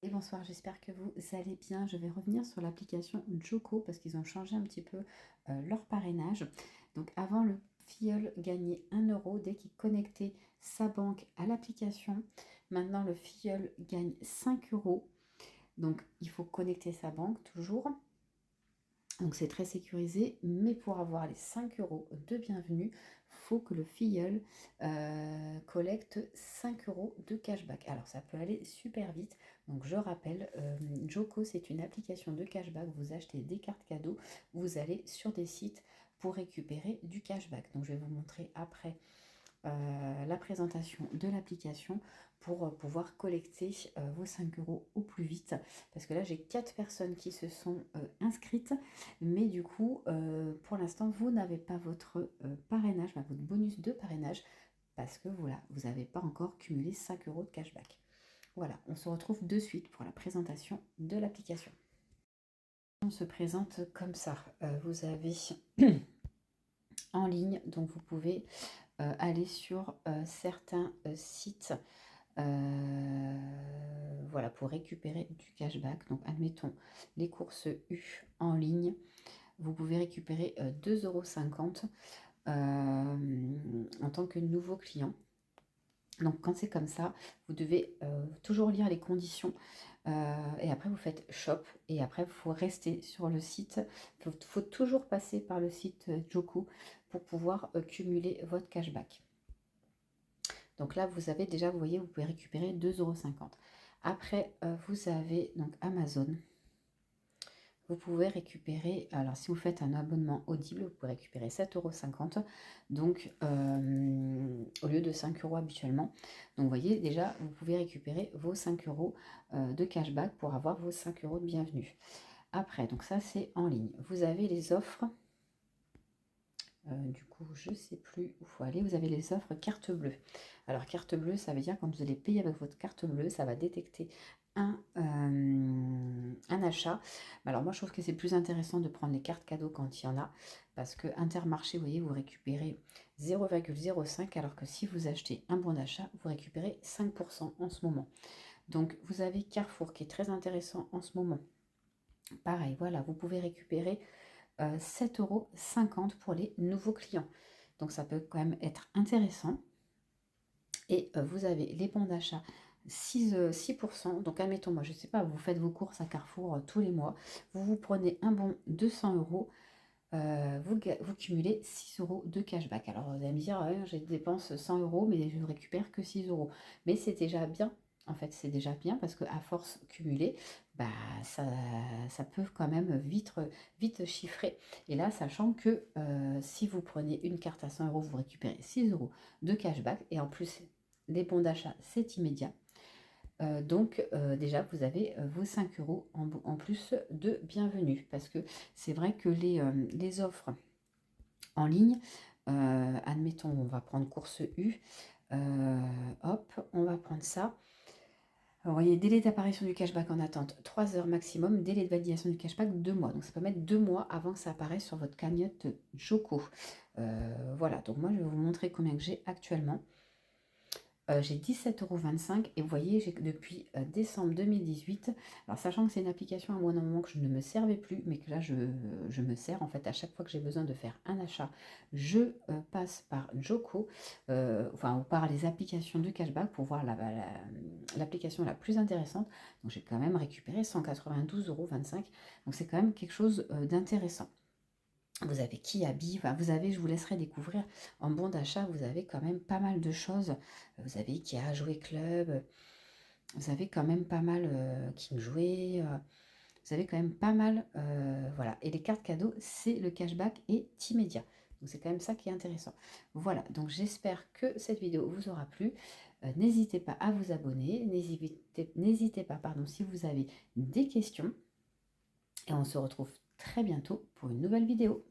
Et bonsoir, j'espère que vous allez bien. Je vais revenir sur l'application Joko parce qu'ils ont changé un petit peu leur parrainage. Donc avant, le filleul gagnait 1 € dès qu'il connectait sa banque à l'application. Maintenant, le filleul gagne 5 €. Donc il faut connecter sa banque toujours. Donc c'est très sécurisé, mais pour avoir les 5 € de bienvenue, faut que le filleul collecte 5 € de cashback. Alors ça peut aller super vite. Donc je rappelle, Joko, c'est une application de cashback. Vous achetez des cartes cadeaux, vous allez sur des sites pour récupérer du cashback. Donc je vais vous montrer après la présentation de l'application pour pouvoir collecter vos 5 € au plus vite. Parce que là, j'ai 4 personnes qui se sont inscrites. Mais du coup, pour l'instant, vous n'avez pas votre parrainage, votre bonus de parrainage. Parce que voilà, vous n'avez pas encore cumulé 5 € de cashback. Voilà, on se retrouve de suite pour la présentation de l'application. On se présente comme ça. Vous avez en ligne, donc vous pouvez aller sur certains sites voilà, pour récupérer du cashback. Donc admettons les courses U en ligne, vous pouvez récupérer 2,50 € en tant que nouveau client. Donc quand c'est comme ça, vous devez toujours lire les conditions et après vous faites shop et après il faut rester sur le site. Il faut toujours passer par le site Joko pour pouvoir cumuler votre cashback. Donc là, vous avez déjà, vous voyez, vous pouvez récupérer 2,50 €. Après, vous avez donc Amazon. Vous pouvez récupérer, alors si vous faites un abonnement Audible, vous pouvez récupérer 7,50 €, donc au lieu de 5 € habituellement. Donc vous voyez, déjà, vous pouvez récupérer vos 5 € de cashback pour avoir vos 5 € de bienvenue. Après, donc ça c'est en ligne. Vous avez les offres. Du coup, je ne sais plus où il faut aller. Vous avez les offres carte bleue. Alors, carte bleue, ça veut dire quand vous allez payer avec votre carte bleue, ça va détecter un achat. Alors, moi, je trouve que c'est plus intéressant de prendre les cartes cadeaux quand il y en a. Parce que Intermarché, vous voyez, vous récupérez 0,05, alors que si vous achetez un bon d'achat, vous récupérez 5% en ce moment. Donc, vous avez Carrefour qui est très intéressant en ce moment. Pareil, voilà, vous pouvez récupérer 7,50 € pour les nouveaux clients. Donc ça peut quand même être intéressant. Et vous avez les bons d'achat 6%. Donc admettons, moi je ne sais pas, vous faites vos courses à Carrefour tous les mois. Vous prenez un bon 200 €. Vous cumulez 6 € de cashback. Alors vous allez me dire, ouais, j'ai dépense 100 €, mais je ne récupère que 6 €. Mais c'est déjà bien. En fait, c'est déjà bien parce qu'à force cumulée, bah, ça peut quand même vite chiffrer. Et là, sachant que si vous prenez une carte à 100 €, vous récupérez 6 € de cashback. Et en plus, les bons d'achat, c'est immédiat. Donc déjà, vous avez vos 5 € en plus de bienvenue. Parce que c'est vrai que les offres en ligne, admettons, on va prendre course U. Hop, on va prendre ça. Alors, vous voyez, délai d'apparition du cashback en attente, 3 heures maximum. Délai de validation du cashback, 2 mois. Donc ça peut mettre 2 mois avant que ça apparaisse sur votre cagnotte Joko. Voilà, donc moi je vais vous montrer combien que j'ai actuellement. J'ai 17,25 € et vous voyez, j'ai depuis décembre 2018, alors sachant que c'est une application à un moment que je ne me servais plus, mais que là je me sers en fait à chaque fois que j'ai besoin de faire un achat, je passe par Joko, enfin ou par les applications de cashback pour voir l'application la plus intéressante. Donc j'ai quand même récupéré 192,25 €, donc c'est quand même quelque chose d'intéressant. Vous avez Kiabi, enfin, vous avez, je vous laisserai découvrir en bon d'achat, vous avez quand même pas mal de choses. Vous avez Ikea Jouet Club, vous avez quand même pas mal King Jouet, vous avez quand même pas mal, voilà. Et les cartes cadeaux, c'est le cashback est immédiat. Donc c'est quand même ça qui est intéressant. Voilà, donc j'espère que cette vidéo vous aura plu. N'hésitez pas à vous abonner, n'hésitez pas, pardon, si vous avez des questions. Et on se retrouve très bientôt pour une nouvelle vidéo.